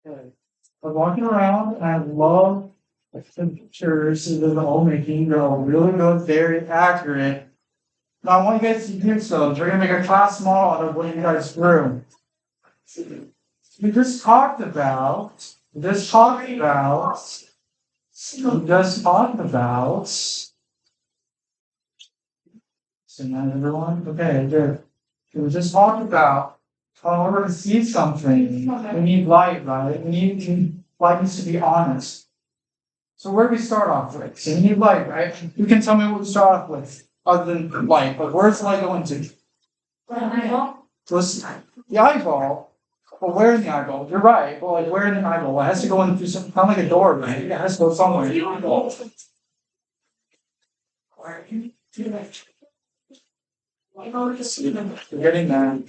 Okay. I'm walking around and I love the pictures that they're all making. They're all really good, very accurate. Now I want you guys to do so. We're gonna make a class model out of what you guys drew. We just talked about. We just talked about. We just talked about. So now everyone, okay, good. We just talked about how in order to see something, we need light, right? Light needs to be honest. So where do we start off with? So we need light, right? You can tell me what we start off with, other than light. But where's the light going to? Was the eyeball? Well, where in the eyeball? You're right. Well, like where in the eyeball? Well, it has to go in through some kind of like a door, right? It has to go somewhere. You're getting that.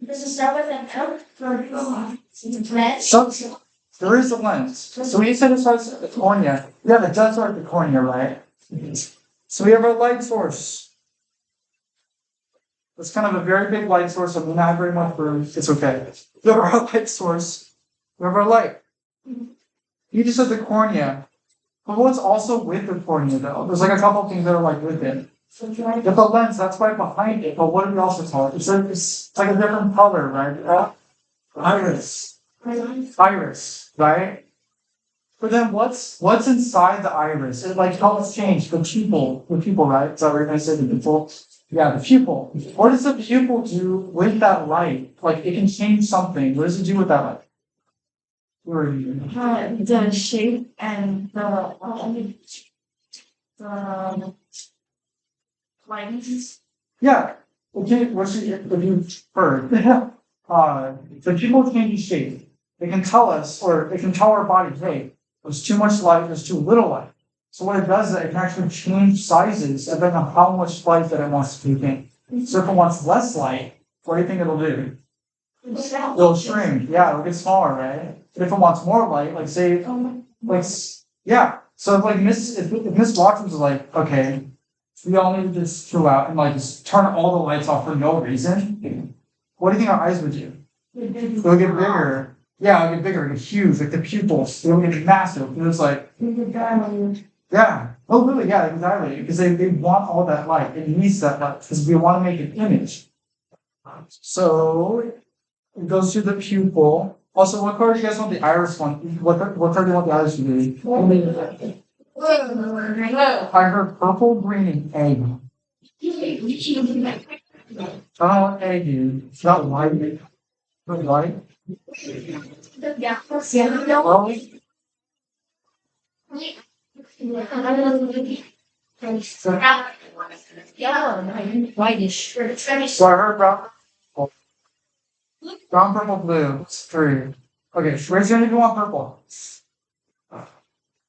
Does it start with an L or So there is a lens. So when you said it starts at the cornea, yeah, it does start at the cornea, right? So we have our light source. It's kind of a very big light source. I mean, not very much room. It's okay. We have our light source. We have our light. You just said the cornea. But what's also with the cornea, though? There's like a couple of things that are like with it. With the lens, that's right behind it. But what do we also call it? It's like a different color, right? Iris. Iris, right? But then what's inside the iris? It like helps change the pupil, right? Is that what you're gonna say, the pupil? Yeah, the pupil. What does the pupil do with that light? Like it can change something. What does it do with that light? Where are you? the shape and the lines. Yeah. Okay, what's it, what you heard? The pupil changes shape. It can tell us, or it can tell our body, hey, there's too much light, there's too little light. So what it does is it can actually change sizes depending on how much light that it wants to take in. So if it wants less light, what do you think it'll do? It'll shrink. Yeah, it'll get smaller, right? But if it wants more light, like say, like yeah. So if like if Miss Watkins was like, okay, we all need to just chill out and like just turn all the lights off for no reason, what do you think our eyes would do? It'll get bigger. Yeah, it'll get bigger, it'll get huge, like the pupils, it'll get massive. It was like, yeah. Oh, really? Yeah, they can dilate because they want all that light. It needs that light because we want to make an image. So it goes to the pupil. Also, what color do you guys want the iris one? What color do you want the iris to be? I heard purple, green, and egg. I don't know what egg is. It's not white. Not white. Well, Whitish. so I heard brown. Brown, purple, blue. It's three. Okay, raise your hand if you want purple.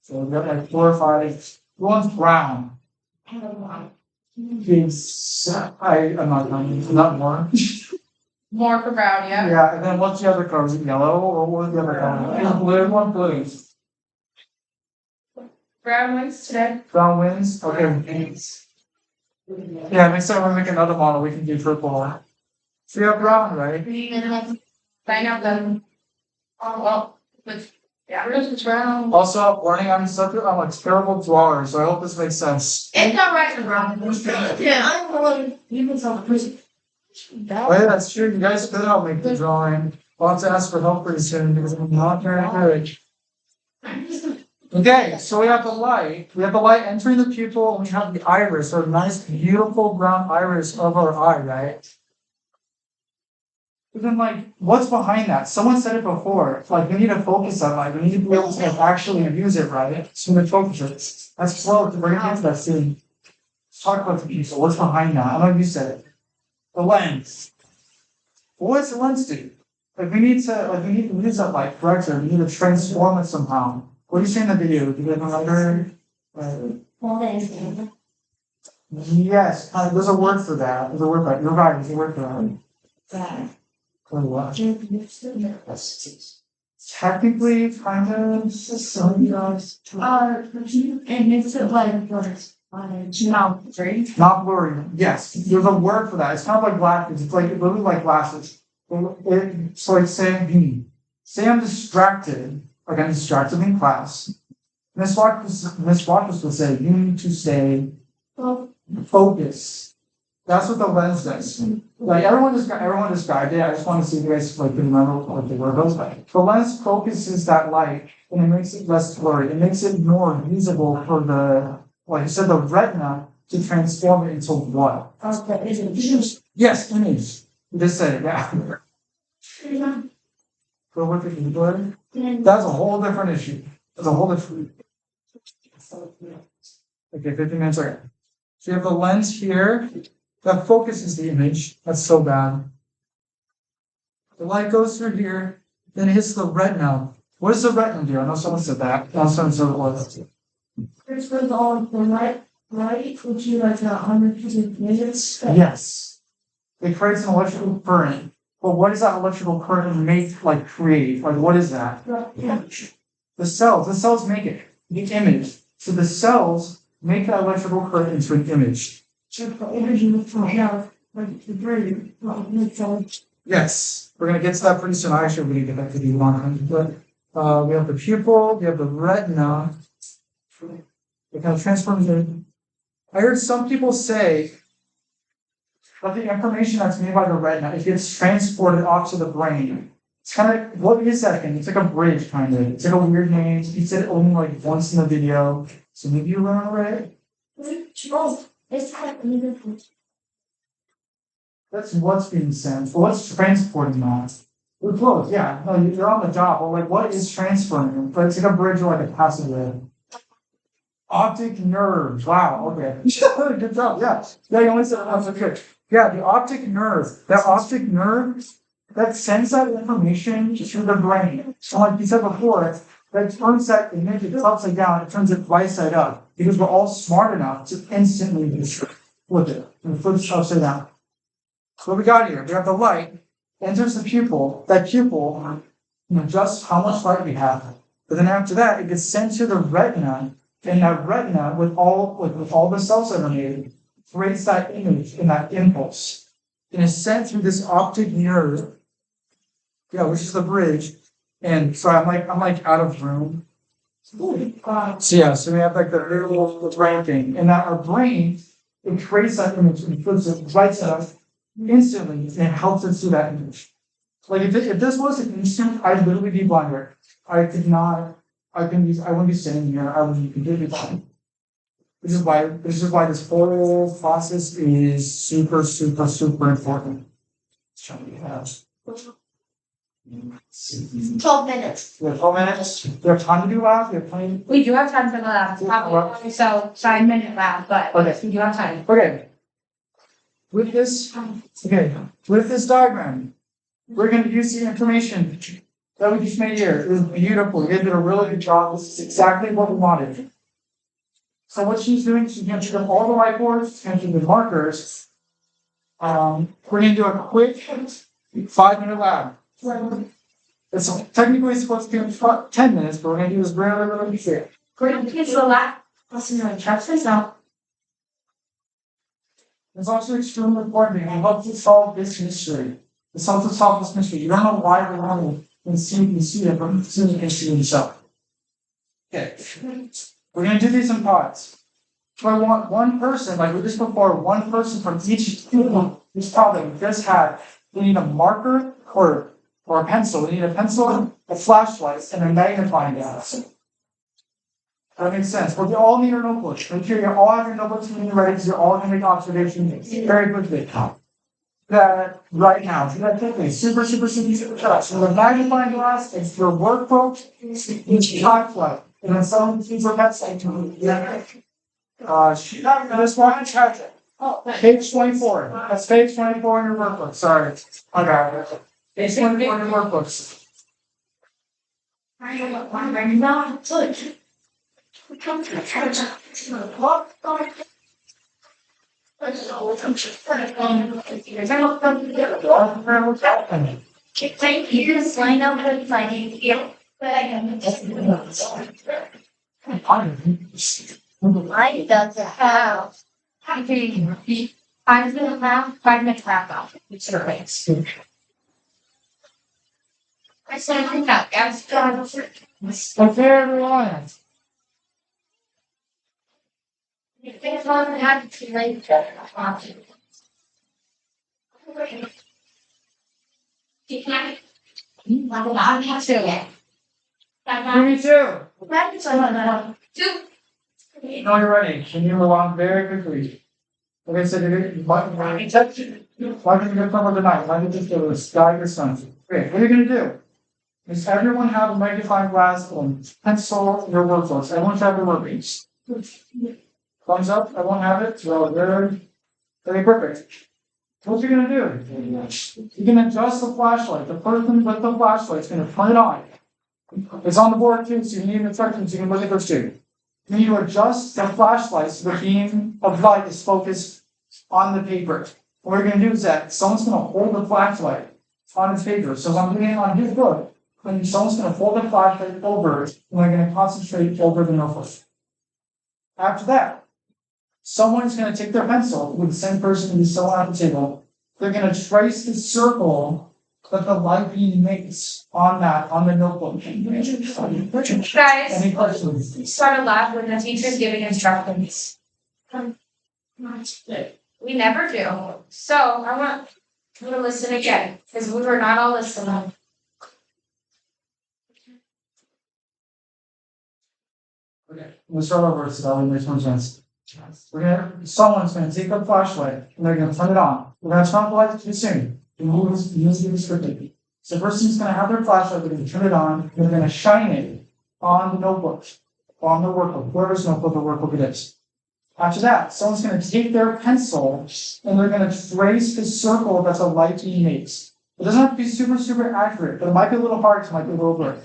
So we got like 4 or 5. Who wants brown? It's I'm not telling not more. More for brown, yeah. Yeah, and then what's the other color? Is it yellow or what's the other color? Blue, one blue. Brown wins today. Brown wins? Okay. Yeah, next time we make another model, we can do purple. So you have brown, right? Find out then. Oh, well, but yeah, yours is brown. Also, warning, I'm a terrible drawer, so I hope this makes sense. It's not right and wrong. Yeah, I'm going even so. Oh yeah, that's true. You guys could help make the drawing. I'll have to ask for help pretty soon because I'm not very good. Okay, so we have the light. We have the light entering the pupil, and we have the iris, or a nice, beautiful brown iris of our eye, right? But then, like, what's behind that? Someone said it before. Like, we need to focus on light. We need to be able to like, actually use it, right? So we focus it. That's close. We're gonna get to that soon. Let's talk about the pupil. What's behind that? I know you said it. The lens. What does the lens do? Like, we need to use that light correctly. We need to transform it somehow. What do you say in the video? Do you have another? Yes, there's a word for that. There's a word for that. You're right. There's a word for that. For what? Technically, kind of. It makes it like No, right? Not blurry. Yes, there's a word for that. It's kind of like glasses. It's like literally like glasses. So like saying, say I'm distracted. Like I'm distracted in class. Miss Watkins would say, you need to stay focused. That's what the lens does. Like everyone described it. I just want to see if you guys like remember what the word was. The lens focuses that light and it makes it less blurry. It makes it more visible for the, like you said, the retina to transform it into what? Yes, image. You just said it, yeah. So what did you do? That's a whole different issue. That's a whole different. Okay, 15 minutes later. So you have the lens here that focuses the image. That's so bad. The light goes through here, then it hits the retina. What does the retina do? I know someone said that. I know someone said it was. It's with all the light, would you like 100 minutes? Yes. It creates an electrical current. But what does that electrical current make, like create? Like what is that? The cells make it, the image. So the cells make that electrical current into an image. So the energy will have like the brain, Yes, we're gonna get to that pretty soon. Actually, we're gonna get back to the long but we have the pupil, we have the retina. It kind of transforms it. I heard some people say that the information that's made by the retina, it gets transported off to the brain. It's kind of, what is that thing? It's like a bridge, kind of. It's like a weird name. He said it only like once in the video. So maybe you remember it? it's like beautiful. That's what's being sent. But what's transporting that? We're close, yeah. No, you're on the job. But like, what is transferring? But it's like a bridge or like a passageway. Optic nerve. Wow. Okay. Good job. Yeah. Yeah. You only said it once. Okay. Yeah. The optic nerve. That optic nerve that sends that information to the brain. So like you said before, that turns that image, it's upside down. It turns it right side up because we're all smart enough to instantly flip it and flip it upside down. So what we got here? We have the light enters the pupil. That pupil, just how much light we have. But then after that, it gets sent to the retina. And that retina, with all the cells that are made, creates that image and that impulse. And it's sent through this optic nerve, which is the bridge. And so I'm like out of room. So so we have like the little brain thing. And that our brain, it creates that image and puts it right up instantly and it helps us see that image. Like if this was an instant, I'd literally be blind. I wouldn't be sitting here. I would be completely blind. This is why this whole process is super, super, super important. 12 minutes. We have 12 minutes. We have time to do labs. We have plenty. We do have time for the lab, probably so 5-minute lab, but Okay. we do have time. Okay. With this diagram, we're going to use the information that we just made here. It was beautiful. You did a really good job. This is exactly what we wanted. So what she's doing, she's going to take up all the whiteboards, she's going to do the markers. We're going to do a quick 5-minute lab. It's technically supposed to be 10 minutes, but we're going to do this really, really quick. Great, it's the last lesson on chapters now. It's also extremely important because it helps to solve this mystery. It helps to solve this mystery. You don't know why we're wrong. You can see it, but soon you can see it yourself. Okay. We're going to do these in pods. So I want one person, like we did before, one person from each pod that we just had. We need a marker or a pencil. We need a pencil, a flashlight, and a magnifying glass. That makes sense. But we all need our notebooks. Make sure you all have your notebooks ready because you're all going to make observations very quickly. That right now, do that quickly. Super, super, super, super fast. So the magnifying glass, it's your workbook, it's flashlight. And then some super pencil. This one, page 24. That's page 24 in your workbook. Sorry. Okay. Page 24 in your workbooks. Thank you. Sign up with my Mine doesn't have. Okay. I'm gonna have 5 minutes wrap up. It's your race. I said, I got gas. Okay, everyone. It's on had to like I'm not sure yet. 32. That's another. No, you're ready. Can you move on very quickly? Okay, so you're going to get from tonight. Why don't you just do this? Guide your son. Okay, what are you going to do? Does everyone have a magnifying glass and pencil in your workbooks? Everyone should have their workbooks. Thumbs up. Everyone have it. So very perfect. What you're going to do? You're going to adjust the flashlight. The person with the flashlight is going to turn it on. It's on the board too, so you need instructions. You can look at those too. You need to adjust the flashlight so the beam of light is focused on the paper. What we're going to do is that someone's going to hold the flashlight on his paper. So I'm reading on his book, and someone's going to hold the flashlight over, and we're going to concentrate over the notebook. After that, someone's going to take their pencil with the same person who's still at the table. They're going to trace the circle that the light beam makes on the notebook. Guys, Any questions? start a laugh when the teacher's giving instructions. We never do. So I want you to listen again, because we were not all listening. Okay, we'll start over so that way makes more sense. Someone's gonna take a flashlight and they're gonna turn it on. We're gonna turn off the lights too soon. The use it strictly. So the person's gonna have their flashlight, they're gonna turn it on, and they're gonna shine it on the notebook, on the workbook, whoever's notebook or workbook it is. After that, someone's gonna take their pencil and they're gonna trace the circle that the light beam makes. It doesn't have to be super accurate, but it might be a little hard, it might be a little blurry.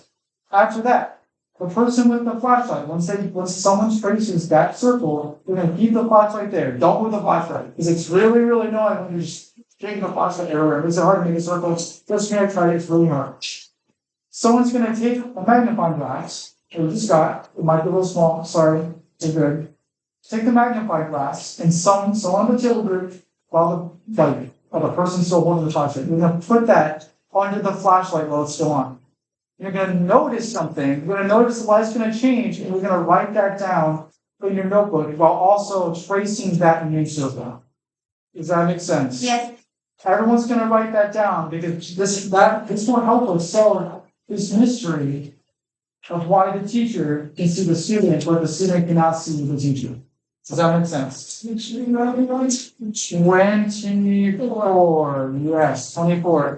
After that, the person with the flashlight, once someone traces that circle, they're gonna keep the flashlight there. Don't move the flashlight, because it's really annoying when you're just taking the flashlight everywhere. It makes it hard to make a circle. Just me, I tried it, it's really hard. Someone's gonna take a magnifying glass, or just got, it might be a little small, sorry, it's good. Take the magnifying glass and so on the table group while the person's still holding the flashlight. You're gonna put that under the flashlight while it's still on. You're going to notice something. You're going to notice the light's going to change, and you're going to write that down in your notebook while also tracing that new circle. Does that make sense? Yes. Everyone's going to write that down because this will help us solve this mystery of why the teacher can see the student, but the student cannot see the teacher. Does that make sense? 24. Yes, 24.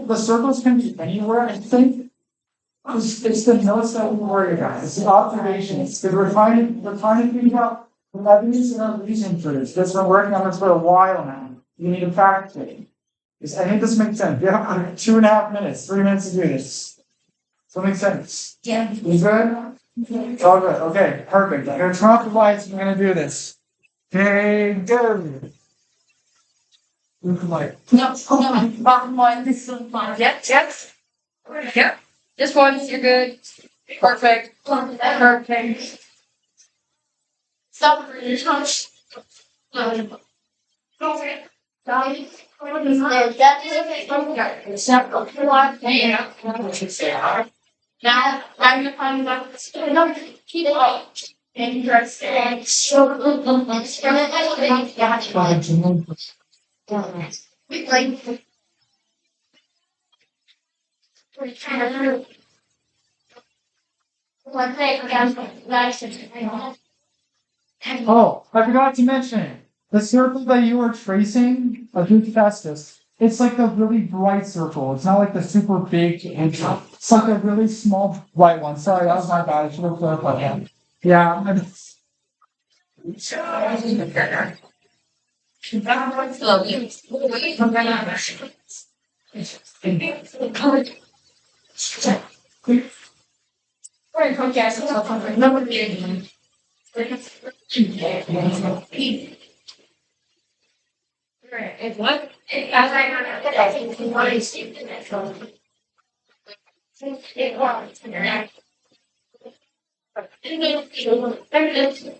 The circles can be anywhere, I think. It's the notes that we worry about. It's the observations. Because we're trying to figure out the evidence and our reason for this. Because we're working on this for a while now. You need to practice it. I think this makes sense. You have 2.5 minutes, 3 minutes to do this. Does that make sense? Yeah. You good? Oh, good. Okay, perfect. I'm going to turn off the lights and we're going to do this. Okay, go. Light. No, bottom one, this is fine. Yep. Just one, you're good. Perfect. Stop. Now, I'm gonna find out. Keep it. Interesting. Oh, I forgot to mention. The circle that you were tracing, a huge fastest, it's like the really bright circle. It's not like the super big. It's like a really small bright one. Sorry, that was my bad. I should have clarified that. Yeah. Thank you.